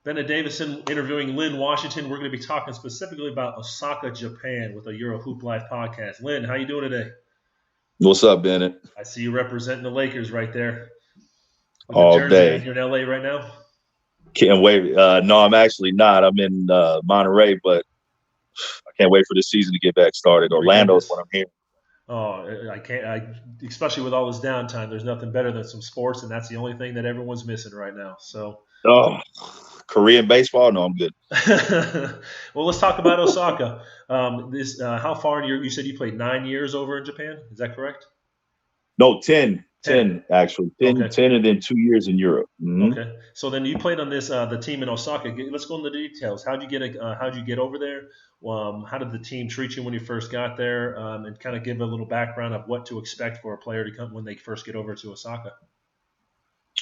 Bennett Davison interviewing Lynn Washington. We're going to be talking specifically about Osaka, Japan with a EuroHooplife podcast. Lynn, how you doing today? What's up, Bennett? I see you representing the Lakers right there with the All jersey on. day. You're in LA right now? Can't wait. No, I'm actually not. I'm in Monterey, but I can't wait for the season to get back started. Oh my Orlando is goodness. what I'm hearing. Oh, I can't. Especially with all this downtime, there's nothing better than some sports, and that's the only thing that everyone's missing right now. So, Oh, Korean baseball? No, I'm good. well, let's talk about Osaka. How far? You said you played 9 years over in Japan. Is that correct? No, 10. 10. 10, actually. 10, Okay. 10 and then 2 years in Europe. Okay. So then you played on this the team in Osaka. Let's go into the details. How'd you get over there? How did the team treat you when you first got there? And kind of give a little background of what to expect for a player to come when they first get over to Osaka.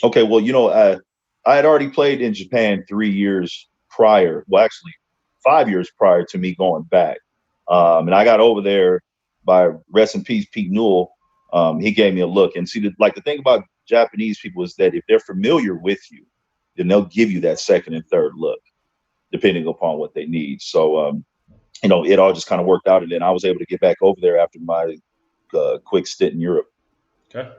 Okay, well, I had already played in Japan 3 years prior. Well, actually, 5 years prior to me going back. And I got over there by rest in peace, Pete Newell. He gave me a look. And see, the thing about Japanese people is that if they're familiar with you, then they'll give you that second and third look, depending upon what they need. So, it all just kind of worked out. And then I was able to get back over there after my quick stint in Europe. Okay.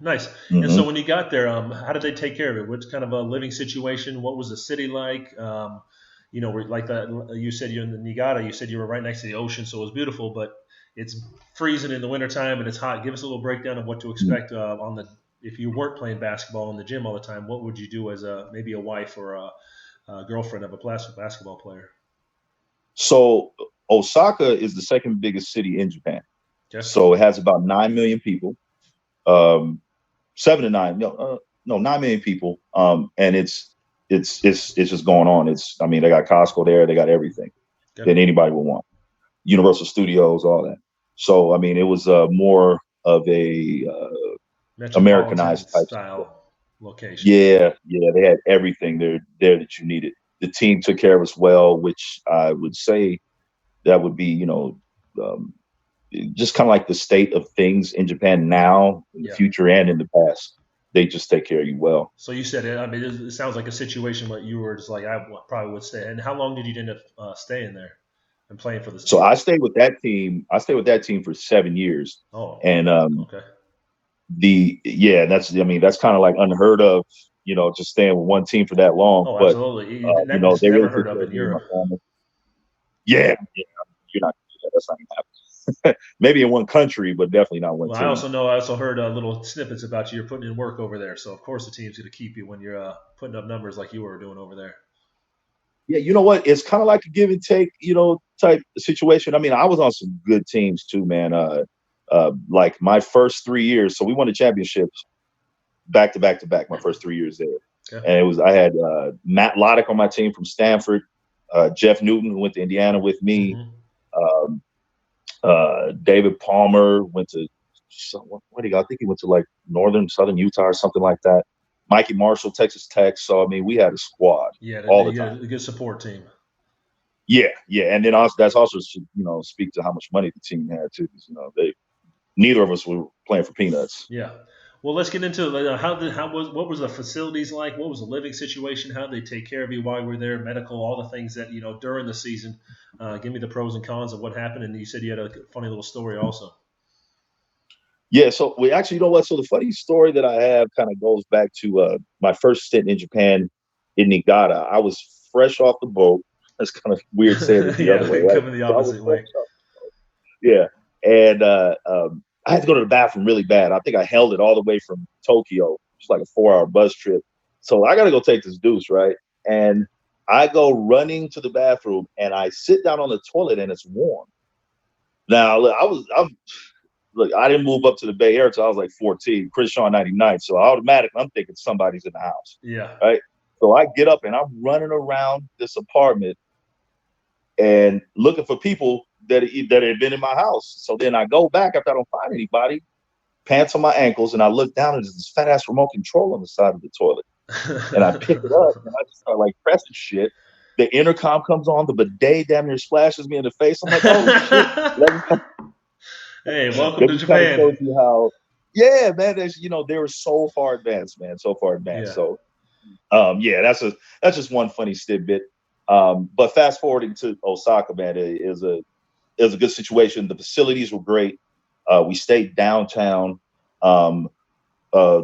Nice. And so Mm-hmm. when you got there, how did they take care of it? What kind of a living situation? What was the city like? Like that. You said you're in the Niigata. You said you were right next to the ocean, so it was beautiful. But it's freezing in the wintertime and it's hot. Give us a little breakdown of what to expect on the if you weren't playing basketball in the gym all the time. What would you do as maybe a wife or a girlfriend of a basketball player? So Osaka is the second biggest city in Japan. Okay. So it has about 9 million people, 7 to 9, no, 9 million people, and it's just going on. They got Costco there, they got everything Okay. that anybody would want, Universal Studios, all that. So it was more of a Metropolitan Americanized type. style location. Yeah, they had everything there that you needed. The team took care of us well, which I would say that would be, um, just kind of like the state of things in Japan now, in the Yeah. future, and in the past. They just take care of you well. So you said it. I mean, it sounds like a situation where you were just like, I probably would stay. And how long did you end up staying there and playing for this So team? I stayed with that team. I stayed with that team for 7 years, Oh, and okay. that's kind of like unheard of. Just staying with one team for that long. Oh, But absolutely. That's they never really heard took of care in of me and my Europe. family. Yeah, you're not gonna do that. That's not gonna happen. Maybe in one country, but definitely not one Well, I team. also know. I also heard little snippets about you. You're putting in work over there, so of course the team's going to keep you when you're putting up numbers like you were doing over there. Yeah, you know what? It's kind of like a give and take, type situation. I was on some good teams too, man. Like my first 3 years, so we won the championships back to back to back. My first 3 years there, Okay. and I had Matt Loddick on my team from Stanford, Jeff Newton who went to Indiana with me, Mm-hmm. um, David Palmer went to what do you got? I think he went to like Southern Utah or something like that. Mikey Marshall, Texas Tech. So we had a squad Yeah, all the you time. got a good support team. Yeah, and then also that's also speak to how much money the team had too. 'Cause, they neither of us were playing for peanuts. Yeah. Well, let's get into what was the facilities like? What was the living situation? How did they take care of you while you were there? Medical, all the things that during the season. Give me the pros and cons of what happened. And you said you had a funny little story also. Yeah, so we actually, you know what? So the funny story that I have kind of goes back to my first stint in Japan in Niigata. I was fresh off the boat. That's kind of weird saying it the other way, Yeah, right? coming the So I was opposite fresh way. off. Yeah, and I had to go to the bathroom really bad. I think I held it all the way from Tokyo. It's like a 4-hour bus trip. So I got to go take this deuce, right? And I go running to the bathroom and I sit down on the toilet and it's warm. Now, look, I didn't move up to the Bay Area until I was like 14, Chris Shaw 99. So automatically I'm thinking somebody's in the house, Yeah. right? So I get up and I'm running around this apartment and looking for people that had been in my house. So then I go back after I don't find anybody, pants on my ankles, and I look down and there's this fat ass remote control on the side of the toilet. And I pick it up and I just start like pressing shit. The intercom comes on, the bidet damn near splashes me in the face. I'm like, oh shit. Hey, welcome That to just kind of Japan. shows you how, yeah, man. They were so far advanced, man, so far advanced. Yeah. So Yeah, that's just one funny tidbit. But fast forwarding to Osaka, man, it was a good situation. The facilities were great. We stayed downtown. Um,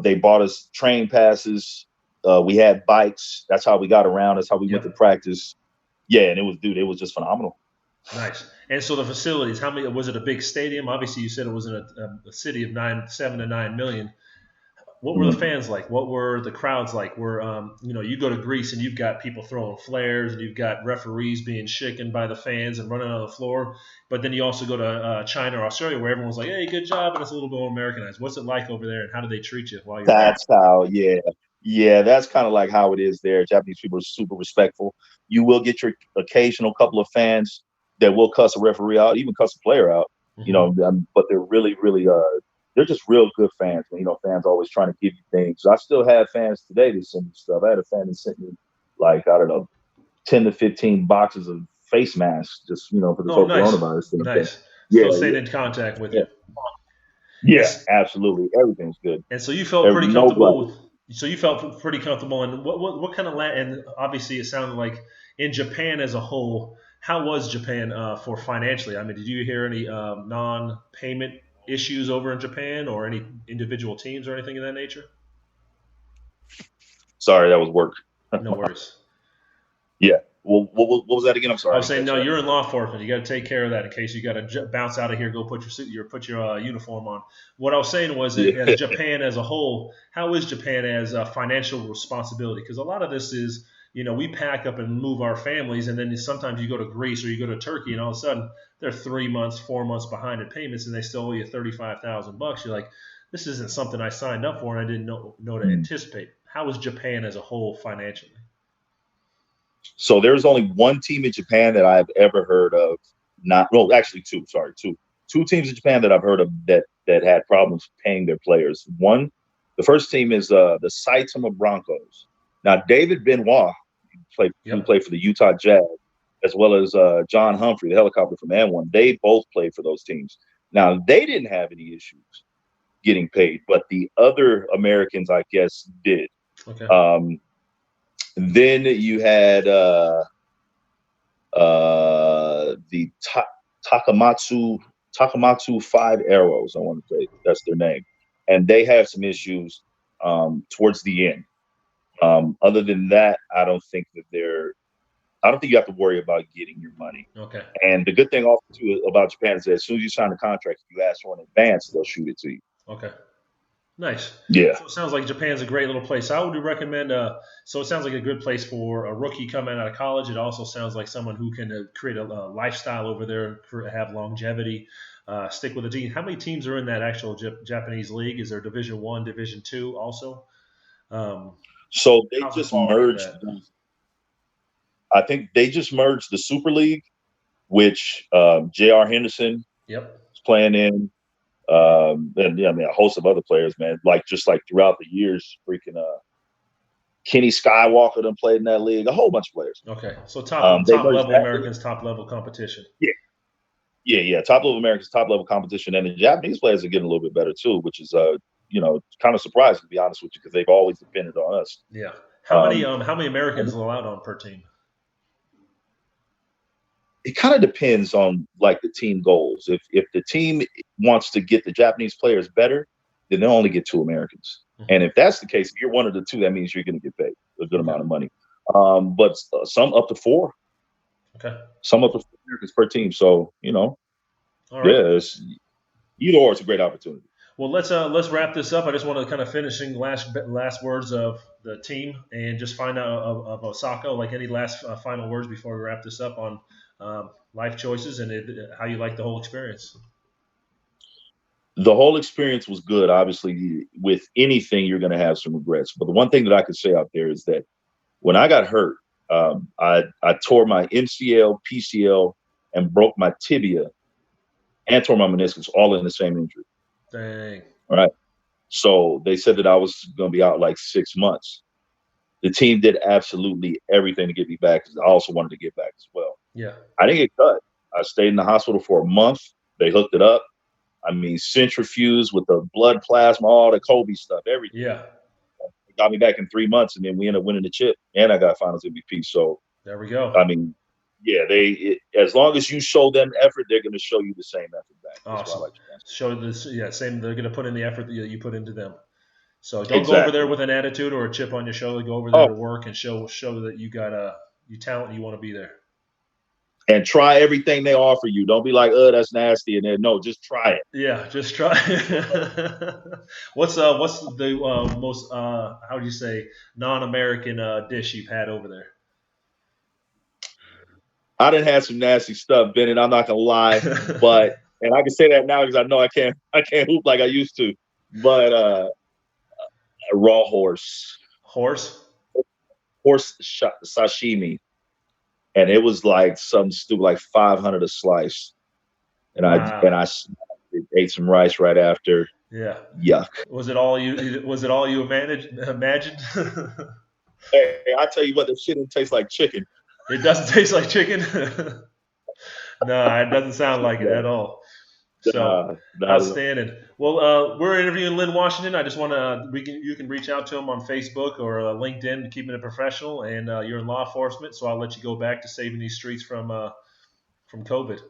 they bought us train passes. We had bikes. That's how we got around. That's how we went to Yep. practice. Yeah, and it was just phenomenal. Nice. And so the facilities, how many was it? A big stadium? Obviously, you said it was in a city of 7 to 9 million. What were the Mhm. fans like? What were the crowds like? Were you go to Greece and you've got people throwing flares and you've got referees being shaken by the fans and running on the floor, but then you also go to China or Australia where everyone's like, "Hey, good job," and it's a little bit more Americanized. What's it like over there, and how do they treat you while you're there? That's how, yeah. Yeah, that's kind of like how it is there. Japanese people are super respectful. You will get your occasional couple of fans that will cuss a referee out, even cuss a player out, Hmm. but they're really, really, they're just real good fans. Fans always trying to give you things. I still have fans today that send me stuff. I had a fan that sent me, like, I don't know, 10 to 15 boxes of face masks just, for this Oh, whole nice, coronavirus thing. So, nice. yeah, Still staying yeah, in contact with yeah. you. And, Yeah, absolutely. Everything's good. And so you felt pretty No comfortable blood. with. So you felt pretty comfortable. And what kind of and obviously it sounded like in Japan as a whole. How was Japan for financially? I mean, did you hear any non-payment issues over in Japan or any individual teams or anything of that nature? Sorry, that was work. No worries. Yeah. Well, what was that again? I'm I sorry, I was didn't saying, catch no, that. you're in law enforcement. You got to take care of that in case you got to bounce out of here, go put your suit, put your uniform on. What I was saying was that as Yeah. Japan as a whole, how is Japan as a financial responsibility? Because a lot of this is, we pack up and move our families, and then sometimes you go to Greece or you go to Turkey, and all of a sudden they're 3 months, 4 months behind in payments, and they still owe you $35,000. You're like, this isn't something I signed up for, and I didn't know to Mm. anticipate. How is Japan as a whole financially? So there's only one team in Japan that I've ever heard of. Not well, actually two. Sorry, two teams in Japan that I've heard of that had problems paying their players. One, the first team is the Saitama Broncos. Now David Benoit who Yep. played for the Utah Jazz, as well as John Humphrey, the helicopter from N1. They both played for those teams. Now they didn't have any issues getting paid, but the other Americans, I guess, did. Okay. Um, then you had the Takamatsu Five Arrows. I want to say that's their name, and they have some issues towards the end. Other than that, I don't think you have to worry about getting your money. Okay. And the good thing also too about Japan is that as soon as you sign a contract, if you ask for an advance, they'll shoot it to you. Okay. Nice. Yeah. So it sounds like Japan's a great little place. I would recommend. So it sounds like a good place for a rookie coming out of college. It also sounds like someone who can create a lifestyle over there, have longevity, stick with a team. How many teams are in that actual Japanese league? Is there Division One, Division Two also? Um, So they how's the just quality of merged. that? I think they just merged the Super League, which J.R. Henderson Yep. is playing in. And yeah, I mean a host of other players, man. Like just like throughout the years, freaking Kenny Skywalker done played in that league. A whole bunch of players. Okay. So top They top merged level that. Americans, top level competition. Yeah, yeah. Top level Americans, top level competition, and the Japanese players are getting a little bit better too, which is kind of surprising to be honest with you because they've always depended on us. Yeah. Um, How many and Americans are allowed on per team? it kind of depends on like the team goals. If the team wants to get the Japanese players better, then they'll only get two Americans. And Hmm. if that's the case, if you're one of the two, that means you're going to get paid a good Okay. amount of money. But some up to four, Okay. some up to four Americans per team. So All right. yeah, either or. It's a great opportunity. Well, let's wrap this up. I just want to kind of finishing last words of the team and just find out of Osaka. Like any last final words before we wrap this up on life choices and how you like the whole experience. The whole experience was good. Obviously, with anything, you're going to have some regrets. But the one thing that I could say out there is that when I got hurt, I tore my MCL, PCL, and broke my tibia and tore my meniscus all in the same injury. Dang. All right. So they said that I was going to be out like 6 months. The team did absolutely everything to get me back because I also wanted to get back as well. Yeah. I didn't get cut. I stayed in the hospital for a month. They hooked it up. I mean, centrifuge with the blood plasma, all the Kobe stuff, everything. Yeah. got me back in 3 months, and then we ended up winning the chip, and I got Finals MVP. So There we go. I mean, yeah, as long as you show them effort, they're going to show you the same effort back. That's why I Awesome. like Japan. Show this, yeah, same. They're going to put in the effort that you put into them. So don't go over there Exactly. with an attitude or a chip on your shoulder. Go over there Oh, to work and show that you got you talent and you want to be there. and try everything they offer you. Don't be like, oh, that's nasty. And then no, just try it. Yeah, just try. What's the most how do you say non-American dish you've had over I didn't have some nasty stuff, Bennett. I'm not gonna lie, but there? and I can say that now because I know I can't hoop like I used to. But raw Horse. sashimi, and it was like some stupid like 500 a slice, and Wow. I ate some rice right after. Yeah. Yuck. Was it all you? Was it all you imagined? Hey, I tell you what, this shit didn't taste like chicken. It doesn't taste like chicken. No, it doesn't sound like it at No, all. So not at all. outstanding. Well, we're interviewing Lynn Washington. I just want to you can reach out to him on Facebook or LinkedIn, keeping it professional. And you're in law enforcement, so I'll let you go back to saving these streets from COVID.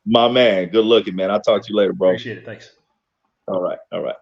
My man, good looking, man. I'll talk to you later, bro. Appreciate it. Thanks. All right. All right.